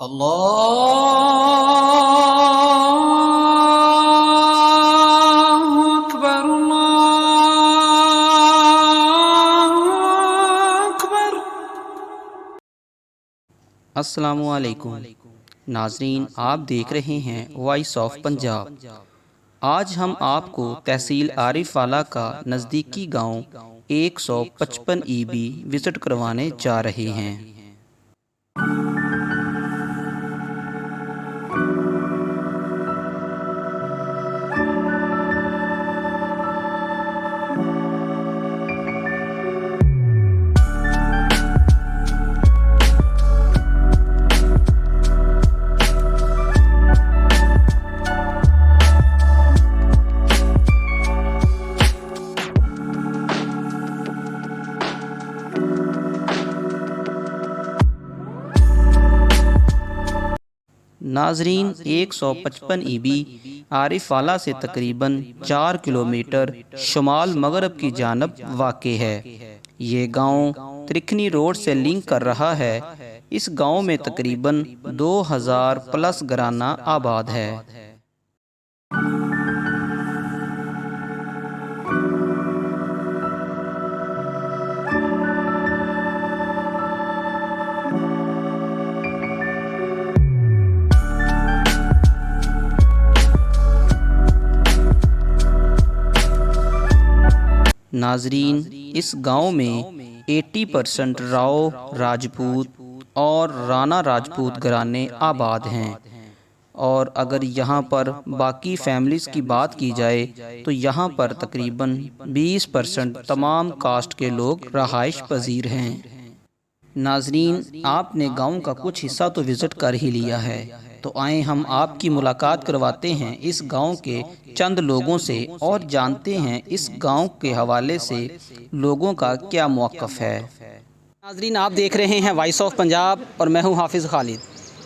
अल्लाहु अकबर, अल्लाहु अकबर। अस्सलामुअलैकुम नाजरीन, आप देख रहे हैं वॉइस ऑफ पंजाब। आज हम आपको तहसील आरिफ वाला का नज़दीकी गांव 155 ईबी विज़िट करवाने जा रहे हैं। नाजरीन, 155 ईबी आरिफ वाला से तकरीबन 4 किलोमीटर शुमाल मगरब की जानब वाक़ है। ये गांव त्रिखनी रोड से लिंक कर रहा है। इस गांव में तकरीबन 2000 प्लस घराना आबाद है। नाजरीन, इस गांव में 80% राव, राजपूत और राणा राजपूत घराने आबाद हैं। और अगर यहाँ पर बाकी फैमिलीज़ की बात की जाए तो यहाँ पर तकरीबन 20% तमाम कास्ट के लोग रहाइश पजीर हैं। नाजरीन, आपने गांव का कुछ हिस्सा तो विज़िट कर ही लिया है, तो आए हम आपकी मुलाकात करवाते हैं इस गांव के चंद लोगों से और जानते हैं इस गांव के हवाले से लोगों का क्या मौक़िफ़ है। नाजरीन, आप देख रहे हैं वॉइस ऑफ पंजाब और मैं हूं हाफिज़ खालिद।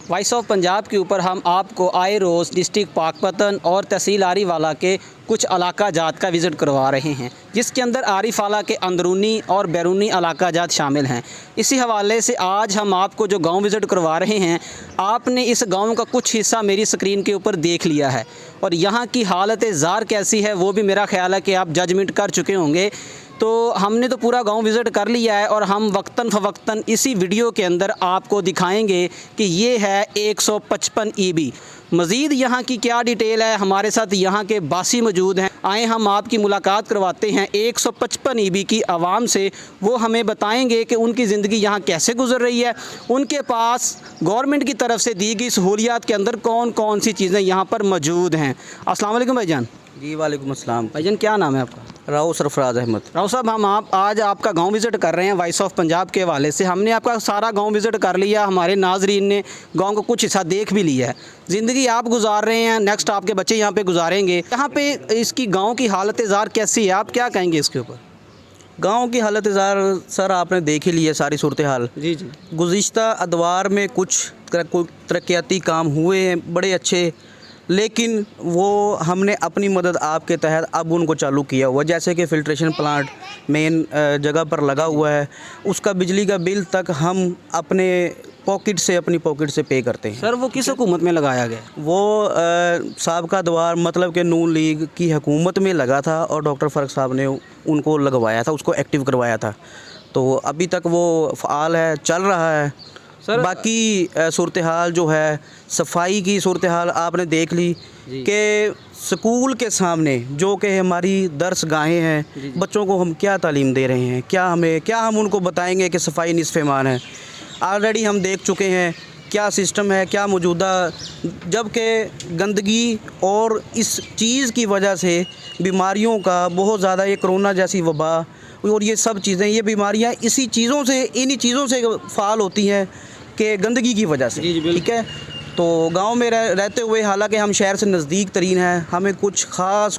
वॉइस ऑफ पंजाब के ऊपर हम आपको आए रोज़ डिस्ट्रिक्ट पाकपतन और तहसील आरिफ वाला के कुछ इलाका जात का विज़िट करवा रहे हैं, जिसके अंदर आरिफ वाला के अंदरूनी और बैरूनी इलाका जात शामिल हैं। इसी हवाले से आज हम आपको जो गांव विज़िट करवा रहे हैं, आपने इस गांव का कुछ हिस्सा मेरी स्क्रीन के ऊपर देख लिया है और यहाँ की हालत ज़ार कैसी है वो भी मेरा ख्याल है कि आप जजमेंट कर चुके होंगे। तो हमने तो पूरा गांव विज़िट कर लिया है और हम वक्तन फ़वक्तन इसी वीडियो के अंदर आपको दिखाएंगे कि ये है 155 ईबी। मज़ीद यहाँ की क्या डिटेल है, हमारे साथ यहाँ के बासी मौजूद हैं। आए हम आपकी मुलाकात करवाते हैं 155 ईबी की आवाम से। वो हमें बताएंगे कि उनकी ज़िंदगी यहाँ कैसे गुजर रही है, उनके पास गवर्नमेंट की तरफ से दी गई सहूलियात के अंदर कौन कौन सी चीज़ें यहाँ पर मौजूद हैं। अस्सलाम वालेकुम भाईजान। जी वालेकुम अस्सलाम। भाईजान, क्या नाम है आपका? राव सरफराज अहमद। राव साहब, हम आज आपका गांव विज़िट कर रहे हैं वॉइस ऑफ पंजाब के हवाले से। हमने आपका सारा गांव विज़िट कर लिया, हमारे नाजरीन ने गांव का कुछ हिस्सा देख भी लिया है। ज़िंदगी आप गुजार रहे हैं, नेक्स्ट आपके बच्चे यहाँ पे गुजारेंगे। यहाँ पे इसकी गांव की हालत ज़ार कैसी है, आप क्या कहेंगे इसके ऊपर? गांव की हालत ज़ार सर आपने देख ही ली है सारी सूरत हाल। जी जी। गुज़िश्ता अदवार में कुछ तरक्याती काम हुए हैं बड़े अच्छे, लेकिन वो हमने अपनी मदद आपके तहत अब उनको चालू किया हुआ। जैसे कि फ़िल्ट्रेशन प्लांट मेन जगह पर लगा हुआ है, उसका बिजली का बिल तक हम अपने अपनी पॉकेट से पे करते हैं। सर, वो किस हुकूमत में लगाया गया? वो साबका दवार मतलब कि नून लीग की हुकूमत में लगा था और डॉक्टर फ़ारूक साहब ने उनको लगवाया था, उसको एक्टिव करवाया था। तो अभी तक वो फ़ाल है, चल रहा है। सर, बाकी सूरत हाल जो है, सफाई की सूरत हाल आपने देख ली कि स्कूल के सामने जो कि हमारी दर्स गाहें हैं, बच्चों को हम क्या तालीम दे रहे हैं, क्या हम उनको बताएंगे कि सफाई निस्फ़ ईमान है। ऑलरेडी हम देख चुके हैं क्या सिस्टम है, क्या मौजूदा, जबकि गंदगी और इस चीज़ की वजह से बीमारियों का बहुत ज़्यादा, ये कोरोना जैसी वबा और ये सब चीज़ें, ये बीमारियां इन्हीं चीज़ों से फ़ाल होती हैं कि गंदगी की वजह से। ठीक है, तो गांव में रहते हुए, हालांकि हम शहर से नज़दीक तरीन हैं, हमें कुछ ख़ास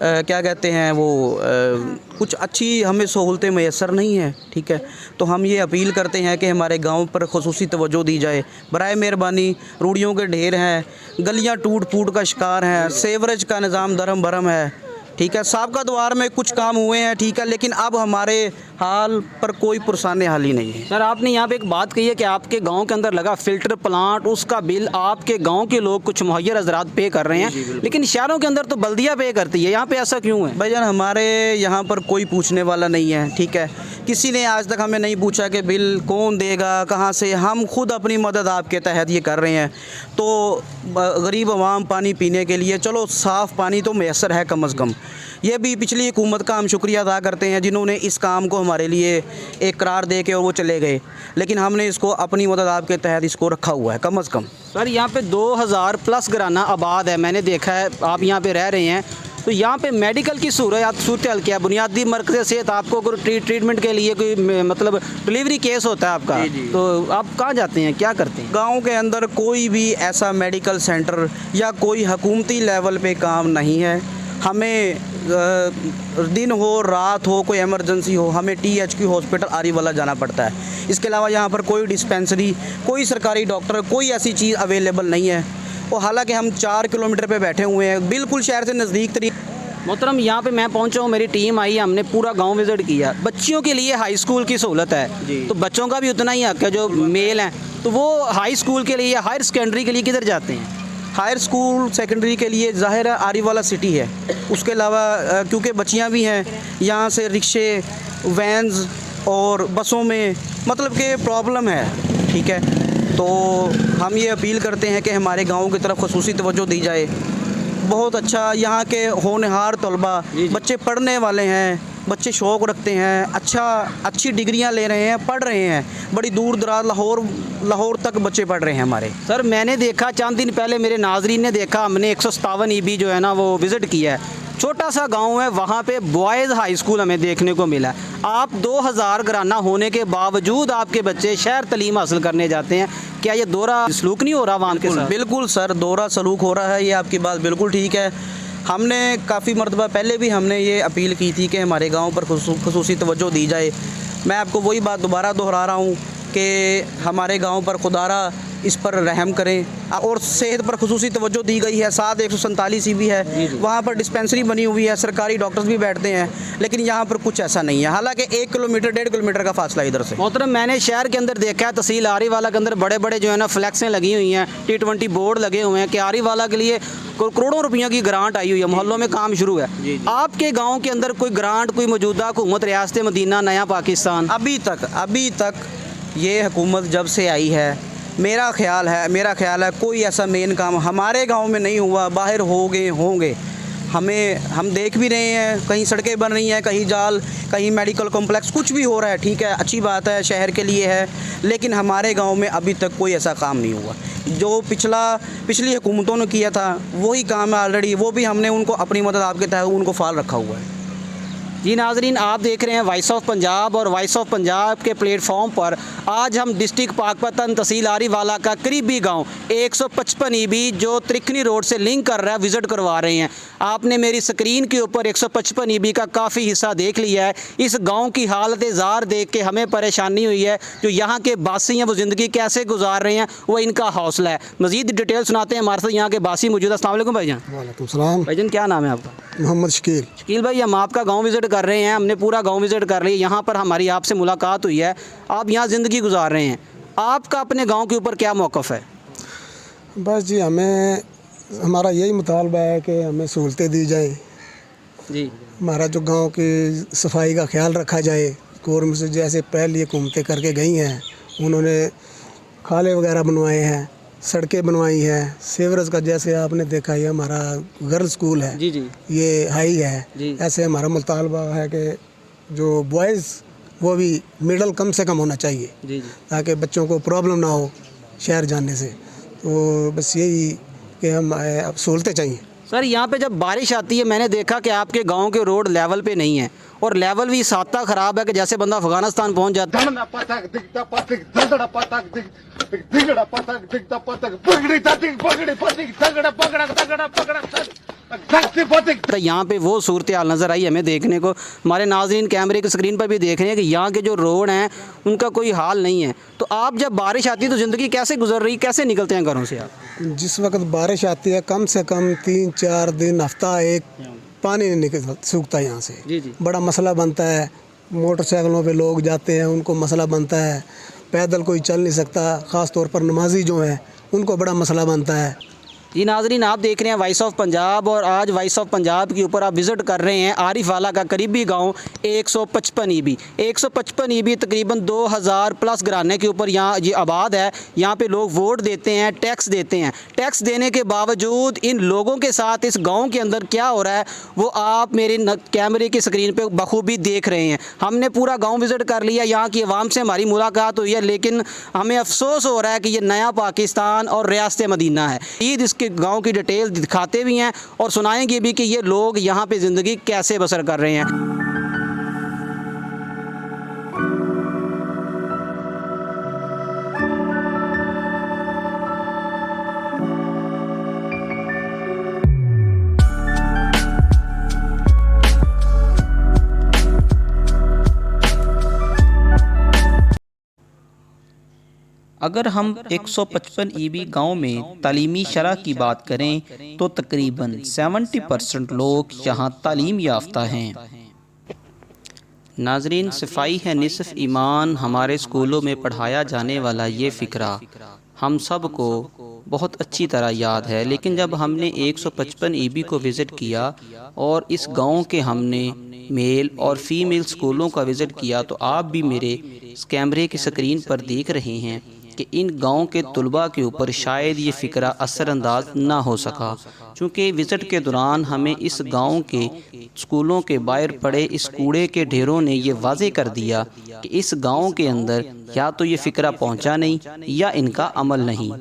क्या कहते हैं वो कुछ अच्छी हमें सहूलतें मैसर नहीं हैं। ठीक है, तो हम ये अपील करते हैं कि हमारे गांव पर ख़ुसूसी तवज्जो दी जाए बराए मेहरबानी। रूढ़ियों के ढेर हैं, गलियां टूट फूट का शिकार हैं, सेवरेज का निज़ाम दरम भरम है, ठीक है। साबका द्वार में कुछ काम हुए हैं, ठीक है, लेकिन अब हमारे हाल पर कोई पुरसाने हाल ही नहीं है। सर आपने यहाँ पे एक बात कही है कि आपके गांव के अंदर लगा फ़िल्टर प्लांट, उसका बिल आपके गांव के लोग कुछ मुहैया हजरात पे कर रहे हैं, लेकिन शहरों के अंदर तो बल्दिया पे करती है, यहाँ पे ऐसा क्यों है? भाईजान हमारे यहाँ पर कोई पूछने वाला नहीं है, ठीक है। किसी ने आज तक हमें नहीं पूछा कि बिल कौन देगा, कहाँ से। हम खुद अपनी मदद आपके तहत ये कर रहे हैं। तो गरीब आवाम पानी पीने के लिए चलो साफ़ पानी तो मैसर है कम अज़ कम। ये भी पिछली हुकूमत का हम शुक्रिया अदा करते हैं जिन्होंने इस काम को हमारे लिए एक करार दे के और वो चले गए, लेकिन हमने इसको अपनी मदद आपके तहत इसको रखा हुआ है कम अज़ कम। सर यहाँ पे 2000 प्लस घराना आबाद है, मैंने देखा है, आप यहाँ पे रह रहे हैं, तो यहाँ पे मेडिकल की सूरत हाल क्या है? बुनियादी मरकज़ सेहत आपको कोई ट्रीटमेंट के लिए कोई मतलब डिलीवरी केस होता है आपका, तो आप कहाँ जाते हैं, क्या करते हैं? गांव के अंदर कोई भी ऐसा मेडिकल सेंटर या कोई हुकूमती लेवल पे काम नहीं है। हमें दिन हो रात हो कोई इमरजेंसी हो, हमें THQ हॉस्पिटल आरीवाला जाना पड़ता है। इसके अलावा यहाँ पर कोई डिस्पेंसरी, कोई सरकारी डॉक्टर, कोई ऐसी चीज़ अवेलेबल नहीं है। और हालांकि हम 4 किलोमीटर पे बैठे हुए हैं, बिल्कुल शहर से नज़दीक तरीन। मोहतरम यहाँ पे मैं पहुँचा हूँ, मेरी टीम आई, हमने पूरा गांव विज़िट किया। बच्चियों के लिए हाई स्कूल की सहूलत है, तो बच्चों का भी उतना ही हक है जो मेल हैं, तो वो हाई स्कूल के लिए, हायर सेकेंडरी के लिए किधर जाते हैं? हायर स्कूल सेकेंडरी के लिए ज़ाहिर है आरीवाला सिटी है। उसके अलावा क्योंकि बच्चियाँ भी हैं, यहाँ से रिक्शे, वैन्स और बसों में मतलब कि प्रॉब्लम है, ठीक है। तो हम ये अपील करते हैं कि हमारे गाँव की तरफ ख़ुसूसी तवज्जो दी जाए। बहुत अच्छा यहाँ के होनहार तलबा, बच्चे पढ़ने वाले हैं, बच्चे शौक़ रखते हैं, अच्छी डिग्रियां ले रहे हैं, पढ़ रहे हैं, बड़ी दूर दराज लाहौर तक बच्चे पढ़ रहे हैं हमारे। सर मैंने देखा चंद दिन पहले, मेरे नाजरीन ने देखा, हमने 157 EB जो है ना वो विज़िट किया है। छोटा सा गांव है, वहाँ पे बॉयज़ हाई स्कूल हमें देखने को मिला। आप 2000 घराना होने के बावजूद आपके बच्चे शहर तलीम हासिल करने जाते हैं, क्या ये दोहरा सलूक नहीं हो रहा वहाँ के साथ? बिल्कुल सर, दोहरा सलूक हो रहा है, ये आपकी बात बिल्कुल ठीक है। हमने काफ़ी मरतबा पहले भी हमने ये अपील की थी कि हमारे गांव पर ख़ुसूसी तवज्जो दी जाए। मैं आपको वही बात दोबारा दोहरा रहा हूँ कि हमारे गांव पर खुदारा इस पर रहम करें। और सेहत पर ख़ुसूसी तवज्जो दी गई है। 147 EB है, वहाँ पर डिस्पेंसरी बनी हुई है, सरकारी डॉक्टर्स भी बैठते हैं, लेकिन यहाँ पर कुछ ऐसा नहीं है। हालांकि 1 किलोमीटर 1.5 किलोमीटर का फासला इधर से। मोहतरम मैंने शहर के अंदर देखा है, तहसील आरीवाला के अंदर बड़े बड़े जो है ना फ्लैक्सें लगी हुई हैं, T20 बोर्ड लगे हुए हैं कि आरीवाला के लिए करोड़ों रुपयों की ग्रांट आई हुई है, मोहल्लों में काम शुरू है। आपके गाँव के अंदर कोई ग्रांट, कोई मौजूदा हुकूमत रियासत मदीना नया पाकिस्तान अभी तक ये हुकूमत जब से आई है, मेरा ख्याल है कोई ऐसा मेन काम हमारे गांव में नहीं हुआ। बाहर होंगे हम देख भी रहे हैं, कहीं सड़कें बन रही हैं, कहीं जाल, कहीं मेडिकल कॉम्प्लेक्स, कुछ भी हो रहा है, ठीक है, अच्छी बात है, शहर के लिए है, लेकिन हमारे गांव में अभी तक कोई ऐसा काम नहीं हुआ। जो पिछली हुकूमतों ने किया था वही काम है ऑलरेडी, वो भी हमने उनको अपनी मदद आपके तहत उनको फाल रखा हुआ है। जी नाजरीन, आप देख रहे हैं वॉइस ऑफ पंजाब, और वॉइस ऑफ पंजाब के प्लेटफॉर्म पर आज हम डिस्ट्रिक्ट पाकपतन तहसील आरीवाला का करीबी गांव 155 EB जो त्रिखनी रोड से लिंक कर रहा है विज़िट करवा रहे हैं। आपने मेरी स्क्रीन के ऊपर 155 EB का काफ़ी हिस्सा देख लिया है। इस गांव की हालत ज़ार देख के हमें परेशानी हुई है। जो यहाँ के बासी हैं वो ज़िंदगी कैसे गुजार रहे हैं, वो इनका हौसला है। मज़ीद डिटेल सुनाते हैं, हमारे साथ यहाँ के बासी मौजूद है। अस्सलाम वालेकुम भाईजान। वालेकुम सलाम। भाईजान क्या नाम है आपका? मोहम्मद शकील। शकील भाई, हम आपका गांव विज़िट कर रहे हैं, हमने पूरा गांव विज़िट कर लिया, यहाँ पर हमारी आपसे मुलाकात हुई है, आप यहाँ ज़िंदगी गुजार रहे हैं, आपका अपने गांव के ऊपर क्या मौक़िफ़ है? बस जी, हमारा यही मुतालबा है कि हमें सहूलतें दी जाएं जी। हमारा जो गांव की सफाई का ख्याल रखा जाए। गवर्नमेंट से जैसे पहले ये हुकूमतें करके गई हैं, उन्होंने खाले वगैरह बनवाए हैं, सड़कें बनवाई हैं, सीवरेज का जैसे आपने देखा, ये हमारा गर्ल्स स्कूल है, जी जी, ये हाई है। ऐसे हमारा मुतालबा है कि जो बॉयज़ वो भी मिडल कम से कम होना चाहिए, जी जी, ताकि बच्चों को प्रॉब्लम ना हो शहर जाने से। तो बस यही कि हम अब सहूलतें चाहिए। सर यहाँ पे जब बारिश आती है, मैंने देखा कि आपके गांव के रोड लेवल पे नहीं है, और लेवल भी साता ख़राब है कि जैसे बंदा अफगानिस्तान पहुँच जाता है। तो यहाँ पे वो सूरत हाल नज़र आई हमें देखने को। हमारे नाज़रीन कैमरे की स्क्रीन पर भी देख रहे हैं कि यहाँ के जो रोड हैं उनका कोई हाल नहीं है। तो आप जब बारिश आती है तो ज़िंदगी कैसे गुजर रही, कैसे निकलते हैं घरों से आप? जिस वक्त बारिश आती है, कम से कम 3-4 दिन, हफ्ता एक पानी नहीं निकल सूखता यहाँ से। जी जी। बड़ा मसला बनता है, मोटरसाइकिलों पे लोग जाते हैं उनको मसला बनता है, पैदल कोई चल नहीं सकता, ख़ास तौर पर नमाजी जो हैं उनको बड़ा मसला बनता है। जी नाज़रीन, आप देख रहे हैं वॉइस ऑफ पंजाब और आज वॉइस ऑफ पंजाब के ऊपर आप विज़िट कर रहे हैं आरिफ वाला का करीबी गांव 155 ईबी। 155 ईबी तकरीबन 2000 प्लस घराने के ऊपर यहाँ ये आबाद है। यहाँ पे लोग वोट देते हैं, टैक्स देते हैं। टैक्स देने के बावजूद इन लोगों के साथ इस गाँव के अंदर क्या हो रहा है वो आप मेरे कैमरे की स्क्रीन पर बखूबी देख रहे हैं। हमने पूरा गाँव विज़िट कर लिया, यहाँ की आवाम से हमारी मुलाकात हुई है, लेकिन हमें अफसोस हो रहा है कि ये नया पाकिस्तान और रियासत मदीना है। ईद इसके गांव की डिटेल दिखाते भी हैं और सुनाएंगे भी कि ये लोग यहाँ पे ज़िंदगी कैसे बसर कर रहे हैं। अगर हम 155 ईबी गांव में तालीमी शरह की बात करें तो तकरीबन 70% लोग यहाँ तालीम याफ्ता हैं। नाजरीन, सफाई है निसफ ईमान हमारे स्कूलों में पढ़ाया जाने वाला ये फ़िक्रा हम सब को बहुत अच्छी तरह याद है, लेकिन जब हमने 155 ईबी को विज़िट किया और इस गांव के हमने मेल और फीमेल स्कूलों का विज़िट किया तो आप भी मेरे इस कैमरे की स्क्रीन पर देख रहे हैं कि इन गांव के तलबा के ऊपर शायद ये फ़िक्रा असरअंदाज ना हो सका, चूँकि विज़िट के दौरान हमें इस गांव के स्कूलों के बाहर पड़े इस कूड़े के ढेरों ने ये वाज़े कर दिया कि इस गांव के अंदर या तो ये फ़िक्रा पहुंचा नहीं या इनका अमल नहीं।